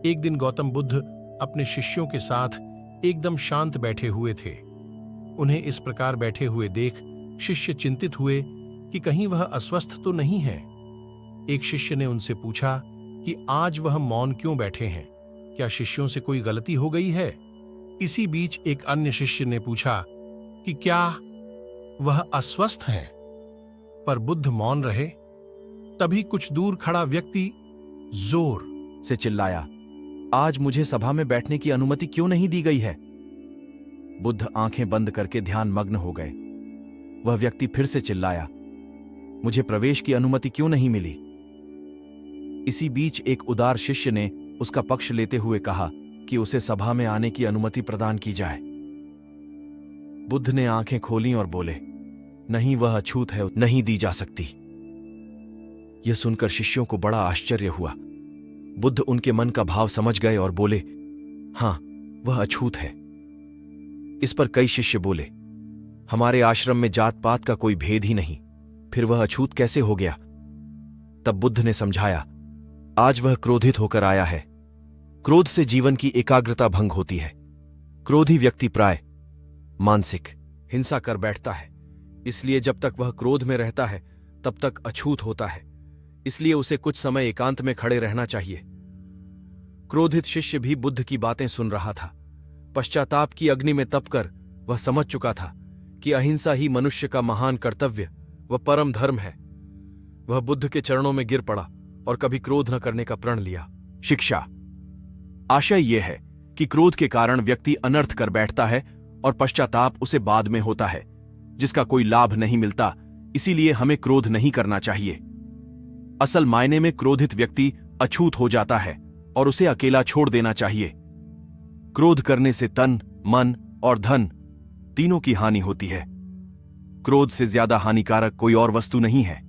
एक दिन गौतम बुद्ध अपने शिष्यों के साथ एकदम शांत बैठे हुए थे। उन्हें इस प्रकार बैठे हुए देख शिष्य चिंतित हुए कि कहीं वह अस्वस्थ तो नहीं है। एक शिष्य ने उनसे पूछा कि आज वह मौन क्यों बैठे हैं, क्या शिष्यों से कोई गलती हो गई है? इसी बीच एक अन्य शिष्य ने पूछा कि क्या वह अस्वस्थ हैं? पर बुद्ध मौन रहे। तभी कुछ दूर खड़ा व्यक्ति जोर से चिल्लाया, आज मुझे सभा में बैठने की अनुमति क्यों नहीं दी गई है? बुद्ध आंखें बंद करके ध्यान मग्न हो गए। वह व्यक्ति फिर से चिल्लाया, मुझे प्रवेश की अनुमति क्यों नहीं मिली? इसी बीच एक उदार शिष्य ने उसका पक्ष लेते हुए कहा कि उसे सभा में आने की अनुमति प्रदान की जाए। बुद्ध ने आंखें खोलीं और बोले, नहीं, वह अछूत है, नहीं दी जा सकती। यह सुनकर शिष्यों को बड़ा आश्चर्य हुआ। बुद्ध उनके मन का भाव समझ गए और बोले, हां, वह अछूत है। इस पर कई शिष्य बोले, हमारे आश्रम में जात पात का कोई भेद ही नहीं, फिर वह अछूत कैसे हो गया? तब बुद्ध ने समझाया, आज वह क्रोधित होकर आया है। क्रोध से जीवन की एकाग्रता भंग होती है। क्रोधी व्यक्ति प्राय मानसिक हिंसा कर बैठता है, इसलिए जब तक वह क्रोध में रहता है तब तक अछूत होता है। इसलिए उसे कुछ समय एकांत में खड़े रहना चाहिए। क्रोधित शिष्य भी बुद्ध की बातें सुन रहा था। पश्चाताप की अग्नि में तपकर वह समझ चुका था कि अहिंसा ही मनुष्य का महान कर्तव्य व परम धर्म है। वह बुद्ध के चरणों में गिर पड़ा और कभी क्रोध न करने का प्रण लिया। शिक्षा। आशय यह है कि क्रोध के कारण व्यक्ति अनर्थ कर बैठता है और पश्चाताप उसे बाद में होता है, जिसका कोई लाभ नहीं मिलता। इसीलिए हमें क्रोध नहीं करना चाहिए। असल मायने में क्रोधित व्यक्ति अछूत हो जाता है और उसे अकेला छोड़ देना चाहिए। क्रोध करने से तन, मन और धन तीनों की हानि होती है। क्रोध से ज्यादा हानिकारक कोई और वस्तु नहीं है।